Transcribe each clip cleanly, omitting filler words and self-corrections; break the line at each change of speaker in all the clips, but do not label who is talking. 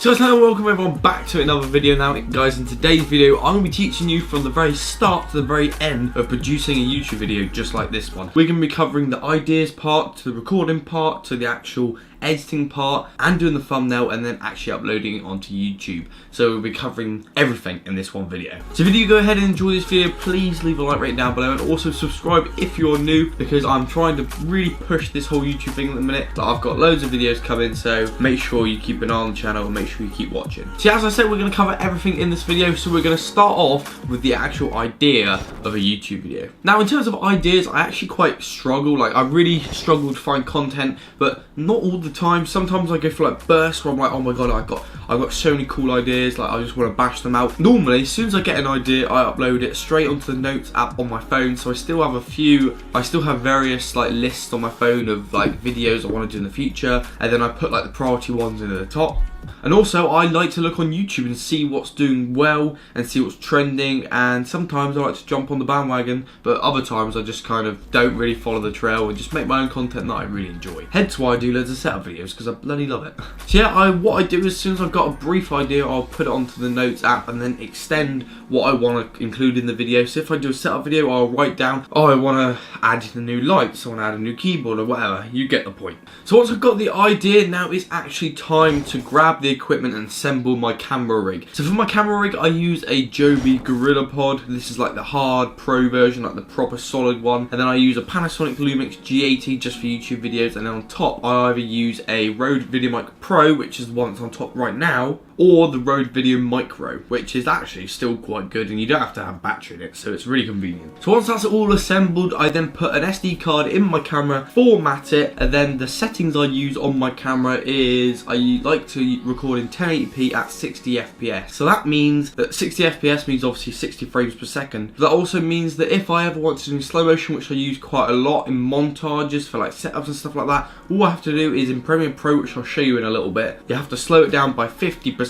So hello, welcome everyone back to another video now. Guys, in today's video I'm going to be teaching you from the very start to the very end of producing a YouTube video just like this one. We're going to be covering the ideas part, to the recording part, to the actual editing part, and doing the thumbnail, and then actually uploading it onto YouTube. So we'll be covering everything in this one video. So if you go ahead and enjoy this video, please leave a like right down below, and also subscribe if you're new, because I'm trying to really push this whole YouTube thing at the minute. I've got loads of videos coming, so make sure you keep an eye on the channel and make sure you keep watching. So as I said, we're going to cover everything in this video, so we're going to start off with the actual idea of a YouTube video. Now in terms of ideas, I actually quite struggle. I really struggle to find content, but not all the time. Sometimes I go for like bursts where I'm like, oh my god, I've got so many cool ideas, like I just want to bash them out. Normally, as soon as I get an idea, I upload it straight onto the notes app on my phone. So I still have various like lists on my phone of like videos I want to do in the future, and then I put like the priority ones in at the top. And also, I like to look on YouTube and see what's doing well and see what's trending, and sometimes I like to jump on the bandwagon, but other times I just kind of don't really follow the trail and just make my own content that I really enjoy. Hence why I do loads of setup videos, because I bloody love it. So yeah, what I do is, as soon as I've got a brief idea, I'll put it onto the notes app and then extend what I want to include in the video. So if I do a setup video, I'll write down, oh, I want to add the new lights, I want to add a new keyboard or whatever. You get the point. So once I've got the idea, now it's actually time to grab the equipment and assemble my camera rig. So for my camera rig, I use a Joby GorillaPod. This is like the hard pro version, like the proper solid one. And then I use a Panasonic Lumix G80 just for YouTube videos. And then on top, I either use a Rode VideoMic Pro, which is the one that's on top right now, or the Rode Video Micro, which is actually still quite good, and you don't have to have battery in it, so it's really convenient. So once that's all assembled, I then put an SD card in my camera, format it, and then the settings I use on my camera is I like to record in 1080p at 60 FPS. So that means that 60 FPS means obviously 60 frames per second. But that also means that if I ever want to do slow motion, which I use quite a lot in montages for like setups and stuff like that, all I have to do is in Premiere Pro, which I'll show you in a little bit, you have to slow it down by 50%,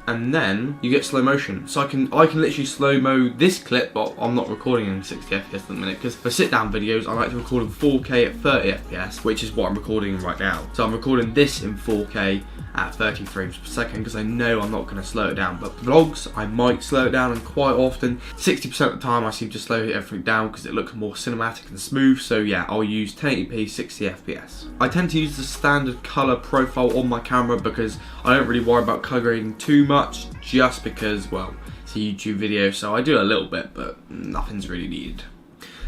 and then you get slow motion. So I can literally slow-mo this clip, but I'm not recording in 60 FPS at the minute, because for sit-down videos I like to record in 4K at 30 FPS, which is what I'm recording right now. So I'm recording this in 4K at 30 frames per second, because I know I'm not going to slow it down. But vlogs, I might slow it down, and quite often, 60% of the time, I seem to slow everything down because it looks more cinematic and smooth. So yeah, I'll use 1080p 60 FPS. I tend to use the standard color profile on my camera because I don't really worry about color grading too much, just because, well, it's a YouTube video, so I do a little bit, but nothing's really needed.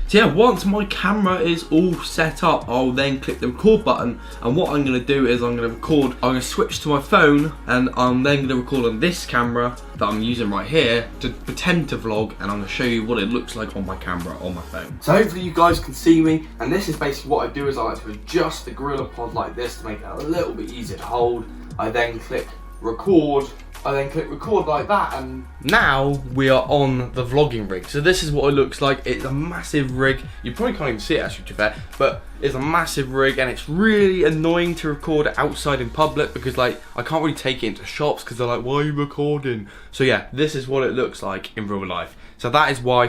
So yeah, once my camera is all set up, I'll then click the record button, and what I'm going to do is I'm going to switch to my phone, and I'm then going to record on this camera that I'm using right here to pretend to vlog, and I'm going to show you what it looks like on my camera on my phone. So hopefully you guys can see me, and this is basically what I do is I like to adjust the GorillaPod like this to make it a little bit easier to hold. I then click record. I then click record like that, and now we are on the vlogging rig. So this is what it looks like. It's a massive rig. You probably can't even see it actually, to be fair, but it's a massive rig, and it's really annoying to record outside in public because like I can't really take it into shops because they're like, why are you recording? So yeah, this is what it looks like in real life. So that is why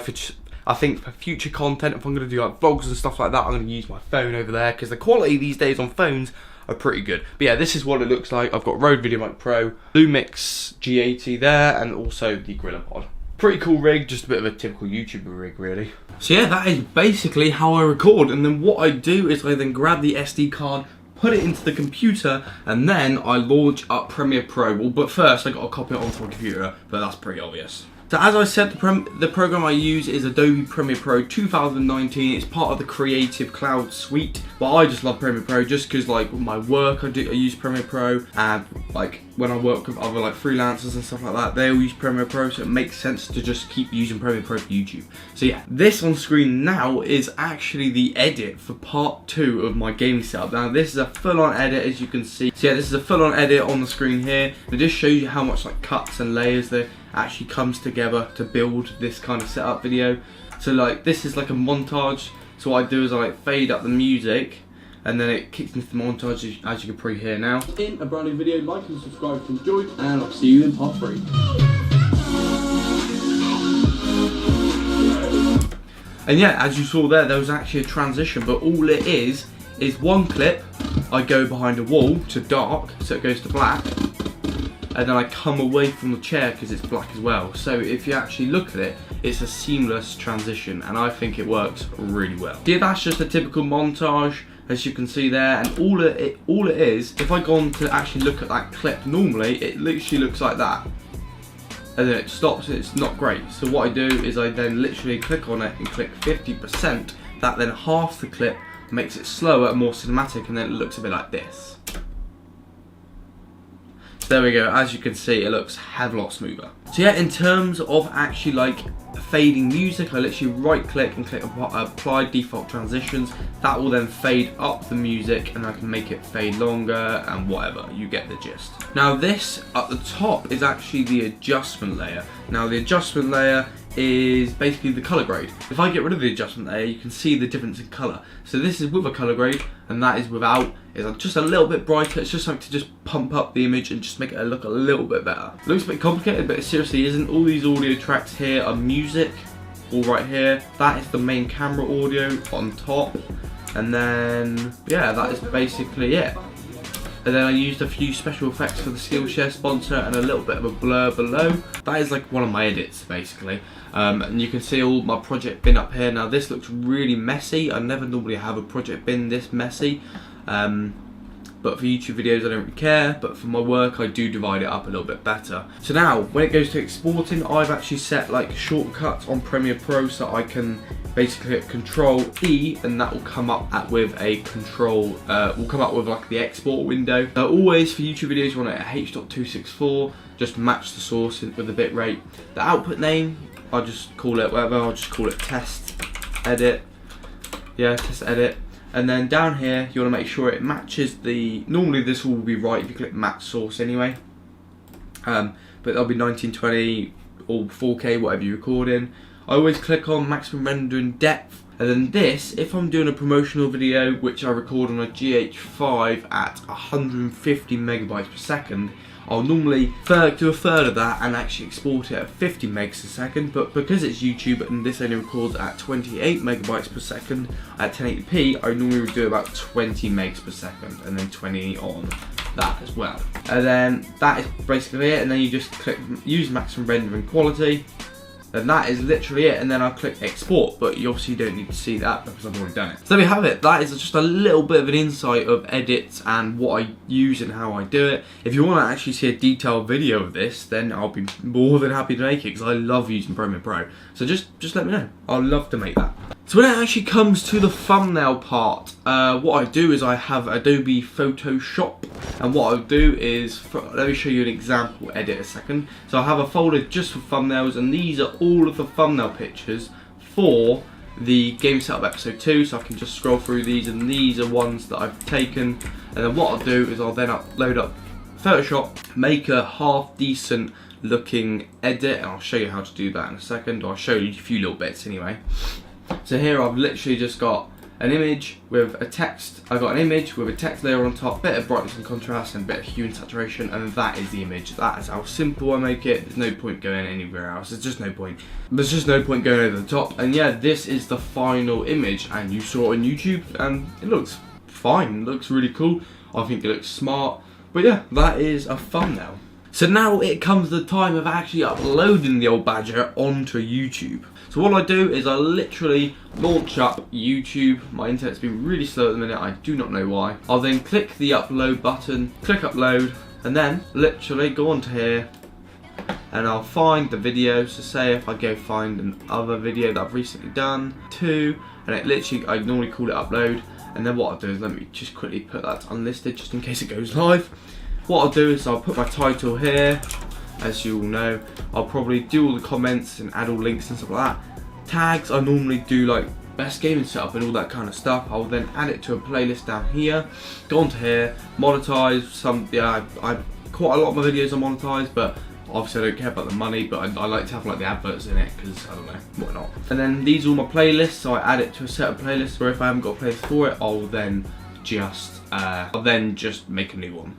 I think for future content, if I'm going to do like vlogs and stuff like that, I'm going to use my phone over there, because the quality these days on phones are pretty good. But yeah, this is what it looks like. I've got Rode VideoMic Pro, Lumix G80 there, and also the GorillaPod. Pretty cool rig, just a bit of a typical YouTuber rig really. So yeah, that is basically how I record, and then what I do is I then grab the SD card, put it into the computer, and then I launch up Premiere Pro. Well, but first I got to copy it onto my computer, but that's pretty obvious. So as I said, the program I use is Adobe Premiere Pro 2019. It's part of the Creative Cloud suite, but I just love Premiere Pro just because like with my work I use Premiere Pro, and like when I work with other like freelancers and stuff like that, they all use Premiere Pro, so it makes sense to just keep using Premiere Pro for YouTube. So yeah, this on screen now is actually the edit for part 2 of my gaming setup. Now this is a full-on edit, as you can see. So yeah, this is a full-on edit on the screen here. It just shows you how much like cuts and layers there actually comes together to build this kind of setup video. So like this is like a montage, so what I do is I like fade up the music, and then it kicks into the montage, as you can probably hear now. In a brand new video, like and subscribe if you enjoyed, and I'll see you in part 3. And yeah, as you saw there was actually a transition, but all it is one clip, I go behind a wall to dark, so it goes to black, and then I come away from the chair because it's black as well. So if you actually look at it, it's a seamless transition, and I think it works really well. Yeah, that's just a typical montage, as you can see there, and all it is, if I go on to actually look at that clip normally, it literally looks like that. And then it stops and it's not great. So what I do is I then literally click on it and click 50%. That then half the clip, makes it slower and more cinematic, and then it looks a bit like this. So there we go, as you can see, it looks a hell of a lot smoother. So yeah, in terms of actually like fading music, I literally right click and click apply default transitions. That will then fade up the music, and I can make it fade longer and whatever, you get the gist. Now this at the top is actually the adjustment layer. Now the adjustment layer is basically the color grade. If I get rid of the adjustment layer, you can see the difference in color. So this is with a color grade, and that is without. It's just a little bit brighter. It's just something to just pump up the image and just make it look a little bit better. It looks a bit complicated, but it seriously isn't. All these audio tracks here are music, all right here. That is the main camera audio on top, and then yeah, that is basically it. And then I used a few special effects for the Skillshare sponsor and a little bit of a blur below. That is like one of my edits basically. And you can see all my project bin up here. Now this looks really messy. I never normally have a project bin this messy. But for YouTube videos I don't really care, but for my work I do divide it up a little bit better. So now when it goes to exporting, I've actually set like shortcuts on Premiere Pro so I can basically hit Control E, and that will come up with a will come up with like the export window. Now always for YouTube videos you want it at H.264, just match the source with the bitrate. The output name, I'll just call it whatever, I'll just call it test edit. Yeah, test edit. And then down here, you want to make sure it matches the, normally this will be right if you click match source anyway. But that'll be 1920 or 4K, whatever you record in. I always click on maximum rendering depth. And then this, if I'm doing a promotional video, which I record on a GH5 at 150 megabytes per second, I'll normally do a third of that and actually export it at 50 megs a second, but because it's YouTube and this only records at 28 megabytes per second at 1080p, I normally would do about 20 megs per second and then 20 on that as well. And then that is basically it, and then you just click use maximum rendering quality. And that is literally it, and then I'll click export, but you obviously don't need to see that because I've already done it. So there we have it. That is just a little bit of an insight of edits and what I use and how I do it. If you want to actually see a detailed video of this, then I'll be more than happy to make it because I love using Premiere Pro. So just let me know. I'd love to make that. So when it actually comes to the thumbnail part, what I do is I have Adobe Photoshop, and what I'll do is, let me show you an example edit a second. So I have a folder just for thumbnails, and these are all of the thumbnail pictures for the Game Setup Episode 2, so I can just scroll through these, and these are ones that I've taken. And then what I'll do is I'll then load up Photoshop, make a half decent looking edit, and I'll show you how to do that in a second, or I'll show you a few little bits anyway. So here I've literally just got an image with a text. I've got an image with a text layer on top, bit of brightness and contrast, and a bit of hue and saturation, and that is the image. That is how simple I make it. There's no point going anywhere else. There's just no point. There's just no point going over the top. And yeah, this is the final image, and you saw it on YouTube, and it looks fine. It looks really cool. I think it looks smart. But yeah, that is a thumbnail. So now it comes the time of actually uploading the old badger onto YouTube. So what I do is I literally launch up YouTube. My internet's been really slow at the minute, I do not know why. I'll then click the upload button, click upload, and then literally go onto here and I'll find the video. So say if I go find another video that I've recently done, and it literally, I normally call it upload, and then what I'll do is let me just quickly put that unlisted just in case it goes live. What I'll do is I'll put my title here. As you all know, I'll probably do all the comments and add all links and stuff like that. Tags, I normally do like best gaming setup and all that kind of stuff. I'll then add it to a playlist down here. Go onto here, monetize some. Yeah, I quite a lot of my videos are monetized, but obviously I don't care about the money. But I like to have like the adverts in it because I don't know, why not? And then these are all my playlists, so I add it to a set of playlists where if I haven't got a playlist for it, I'll then just make a new one.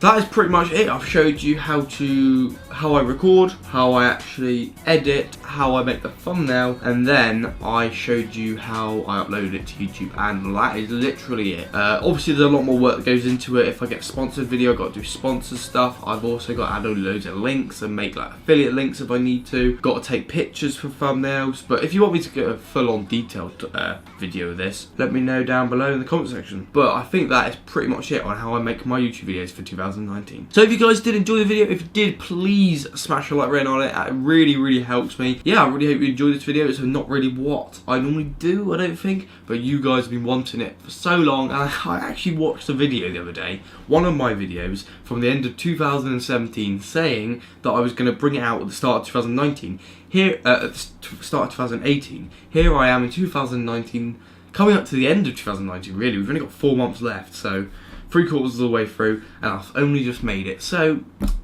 that is pretty much it. I've showed you how I record, how I actually edit, how I make the thumbnail, and then I showed you how I upload it to YouTube, and that is literally it. Obviously there's a lot more work that goes into it. If I get a sponsored video, I've got to do sponsor stuff. I've also got to add loads of links and make like affiliate links if I need to. Got to take pictures for thumbnails. But if you want me to get a full-on detailed video of this, let me know down below in the comment section. But I think that is pretty much it on how I make my YouTube videos for 2019. So if you guys did enjoy the video, if you did, please smash a like button on it. It really helps me. Yeah, I really hope you enjoyed this video. It's not really what I normally do, I don't think, but you guys have been wanting it for so long, and I actually watched a video the other day, one of my videos from the end of 2017, saying that I was going to bring it out at the start of 2019. Here, at the start of 2018, here I am in 2019, coming up to the end of 2019, really. We've only got 4 months left, so 3/4 of the way through, and I've only just made it. So,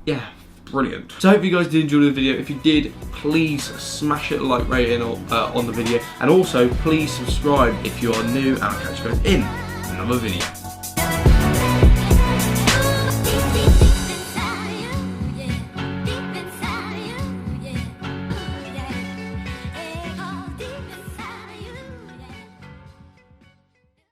yeah, brilliant. So I hope you guys did enjoy the video. If you did, please smash it a like rating on the video, and also please subscribe if you are new, and I'll catch you guys in another video.